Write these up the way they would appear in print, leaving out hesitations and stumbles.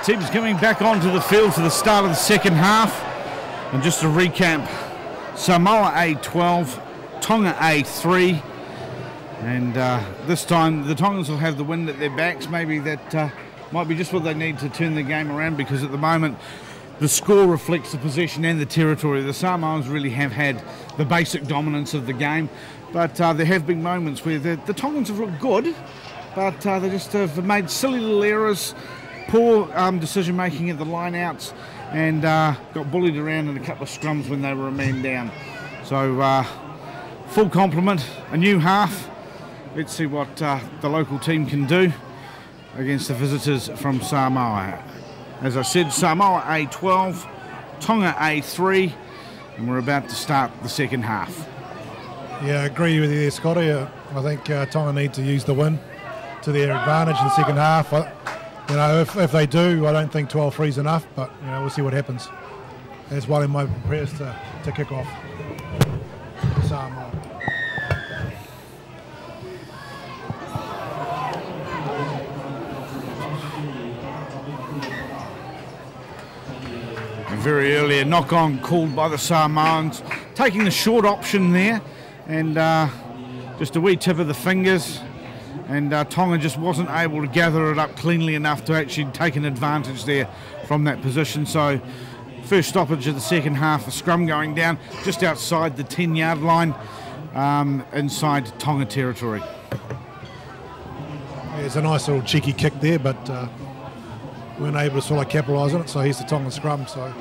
Teams coming back onto the field for the start of the second half. And just to recap, Samoa A12, Tonga A3. And this time the Tongans will have the wind at their backs. Maybe that might be just what they need to turn the game around, because at the moment the score reflects the possession and the territory. The Samoans really have had the basic dominance of the game, but there have been moments where the Tongans have looked good, but they just have made silly little errors, poor decision making at the lineouts, and got bullied around in a couple of scrums when they were a man down. So full complement, a new half. Let's see what the local team can do against the visitors from Samoa. As I said, Samoa A12, Tonga A3, and we're about to start the second half. Yeah, I agree with you there, Scotty. I think Tonga need to use the win to their advantage in the second half. You know, if they do, I don't think 12-3 is enough, but you know, we'll see what happens. As well in my prayers to kick off Samoa. Very early, a knock-on called by the Samoans, taking the short option there, and just a wee tip of the fingers, and Tonga just wasn't able to gather it up cleanly enough to actually take an advantage there from that position. So first stoppage of the second half, a scrum going down just outside the 10-yard line, inside Tonga territory. Yeah, it's a nice little cheeky kick there, but weren't able to sort of capitalise on it, so here's the Tongan scrum. So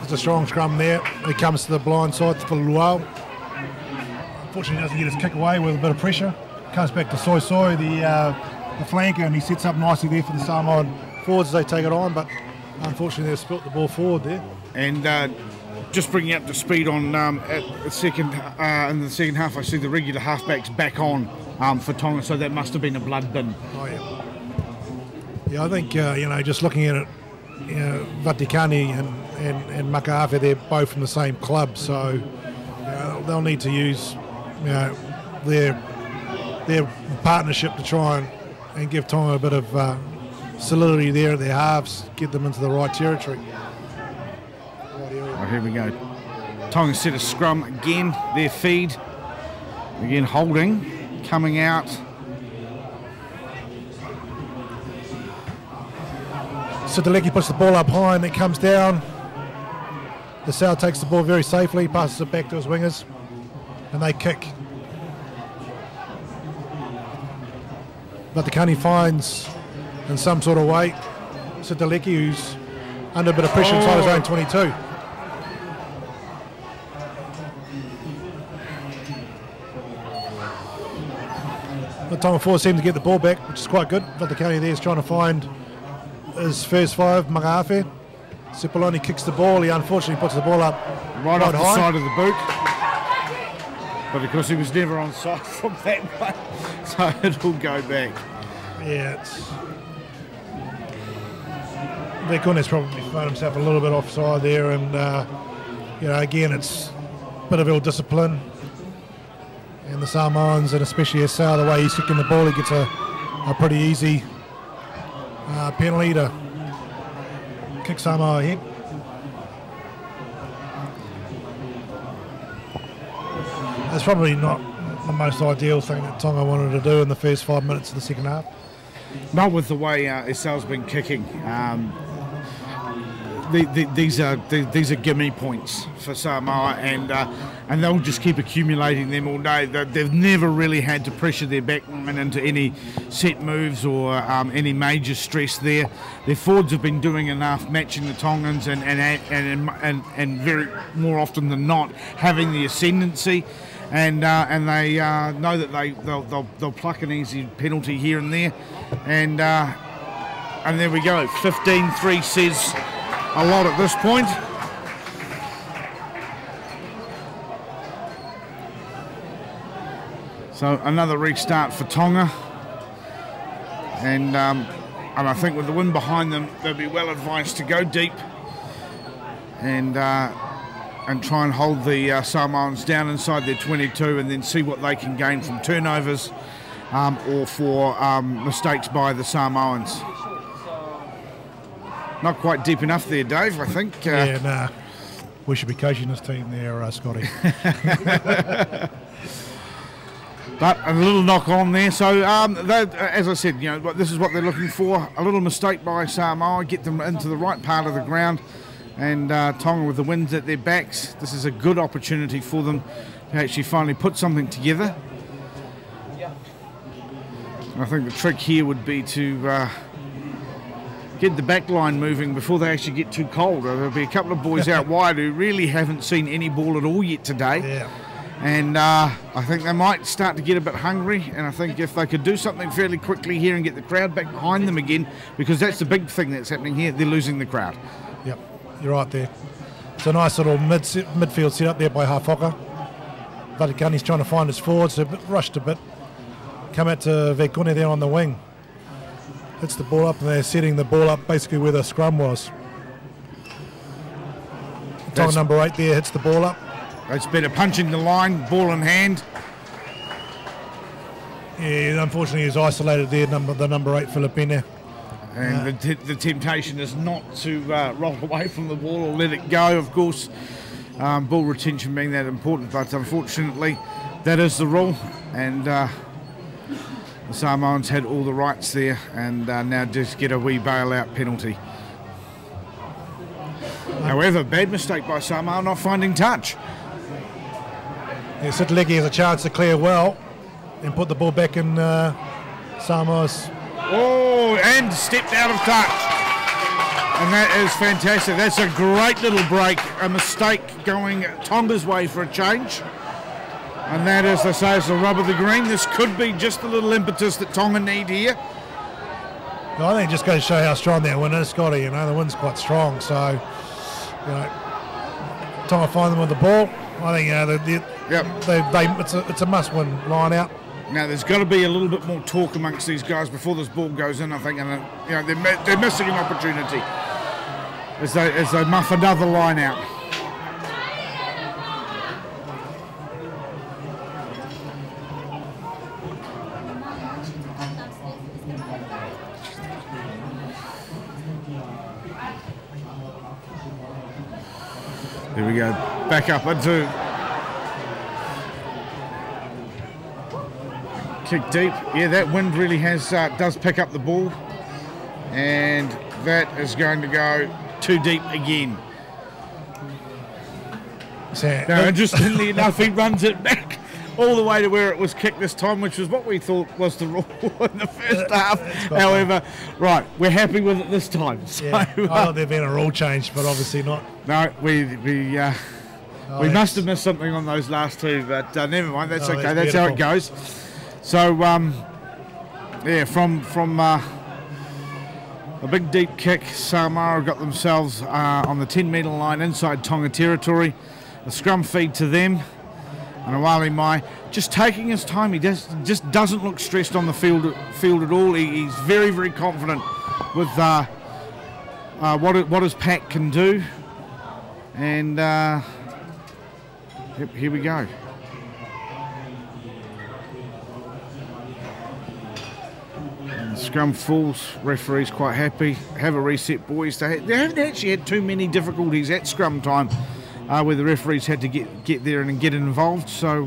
it's a strong scrum there. He comes to the blind side for Luau. Unfortunately, doesn't get his kick away with a bit of pressure. Comes back to Soy, the flanker, and he sets up nicely there for the Samoan forwards as they take it on, but unfortunately they've spilt the ball forward there. And just bringing up to speed on at the second in the second half, I see the regular halfbacks back on for Tonga, so that must have been a blood bin. Oh yeah. Yeah, I think you know, just looking at it, you know, Vatikani and Makaafe, they're both from the same club, so you know, they'll need to use, you know, their partnership to try and give Tonga a bit of solidity there at their halves, get them into the right territory. Here we go. Tonga set a scrum again, their feed. Again holding, coming out. Sitaleki puts the ball up high and it comes down. The South takes the ball very safely, passes it back to his wingers, and they kick. But the Kani finds in some sort of way Sitaleki, who's under a bit of pressure inside his own 22. The Tonga forwards seem to get the ball back, which is quite good. But the Kani there is trying to find his first five, Makaafe. Cipollone kicks the ball. He unfortunately puts the ball up right off high. The side of the boot. But of course he was never on side from that way, so it'll go back. Yeah, it's... Vekune's probably found himself a little bit offside there, and you know, again, it's a bit of ill discipline. And the Samoans, and especially Esau, the way he's kicking the ball, he gets a pretty easy penalty to kick Samoa ahead. That's probably not the most ideal thing that Tonga wanted to do in the first 5 minutes of the second half. Not with the way Esau's been kicking. These are gimme points for Samoa, and they'll just keep accumulating them all day. They've never really had to pressure their backmen into any set moves or any major stress there. Their forwards have been doing enough, matching the Tongans, and very more often than not having the ascendancy, and they know that they'll pluck an easy penalty here and there, and there we go. 15-3 says a lot at this point. So another restart for Tonga, and I think with the wind behind them, they'll be well advised to go deep and and try and hold the Samoans down inside their 22 and then see what they can gain from turnovers or for mistakes by the Samoans. Not quite deep enough there, Dave, I think. Yeah, nah. We should be coaching this team there, Scotty. But a little knock on there. So, as I said, you know, this is what they're looking for. A little mistake by Samoa, get them into the right part of the ground. And Tonga with the winds at their backs. This is a good opportunity for them to actually finally put something together. And I think the trick here would be to get the back line moving before they actually get too cold. There'll be a couple of boys out wide who really haven't seen any ball at all yet today. Yeah. And I think they might start to get a bit hungry, and I think if they could do something fairly quickly here and get the crowd back behind them again, because that's the big thing that's happening here, they're losing the crowd. Yep, you're right there. It's a nice little midfield set up there by Hafoka. Vatikani's trying to find his forwards, they're a bit rushed a bit. Come out to Vekune there on the wing. Hits the ball up, and they're setting the ball up basically where the scrum was. Tonga number 8 there hits the ball up. That's better punching the line, ball in hand. Yeah, unfortunately he's isolated there, the number 8 Filipina. And the temptation is not to roll away from the ball or let it go, of course. Ball retention being that important, but unfortunately that is the rule. And the Samoans had all the rights there, and now just get a wee bailout penalty. However, bad mistake by Samoa not finding touch. Yeah, Sitaleki has a chance to clear well and put the ball back in Samoa's. Oh, and stepped out of touch. And that is fantastic. That's a great little break. A mistake going Tonga's way for a change. And that, as they say, is the rub of the green. This could be just the little impetus that Tonga need here. I think it just goes to show how strong their win is, Scotty. You know, the wind's quite strong, so you know, Tonga find them with the ball. I think it's a must-win line out. Now there's got to be a little bit more talk amongst these guys before this ball goes in. I think, and you know, they're missing an opportunity as they muff another line out. Here we go, back up into kick deep. Yeah, that wind really does pick up the ball, and that is going to go too deep again. Now, interestingly enough, he runs it back all the way to where it was kicked this time, which was what we thought was the rule in the first half. However, right, we're happy with it this time. So, yeah, I thought there'd been a rule change, but obviously not. No, we must have missed something on those last two, but never mind. That's okay. That's how it goes. So, yeah, from a big deep kick, Samoa got themselves on the 10-metre line inside Tonga territory. A scrum feed to them. And Awali Mai just taking his time. He just doesn't look stressed on the field at all. He's very, very confident with what his pack can do. And yep, here we go. And the scrum falls. Referee's quite happy. Have a reset, boys. They haven't actually had too many difficulties at scrum time. Where the referees had to get there and get involved, so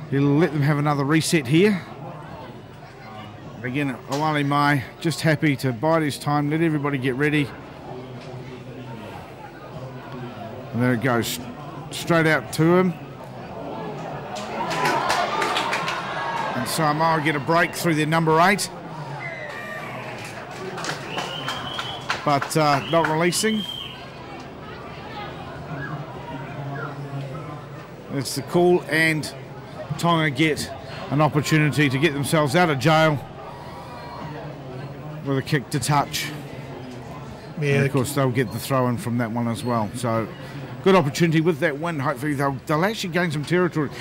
he'll let them have another reset here. Again, Awali Mai just happy to bide his time, let everybody get ready. And there it goes, straight out to him. And Samoa get a break through their number 8. But not releasing. It's the call, and Tonga get an opportunity to get themselves out of jail with a kick to touch. Yeah, and of course they'll get the throw in from that one as well. So good opportunity with that win. Hopefully they'll actually gain some territory.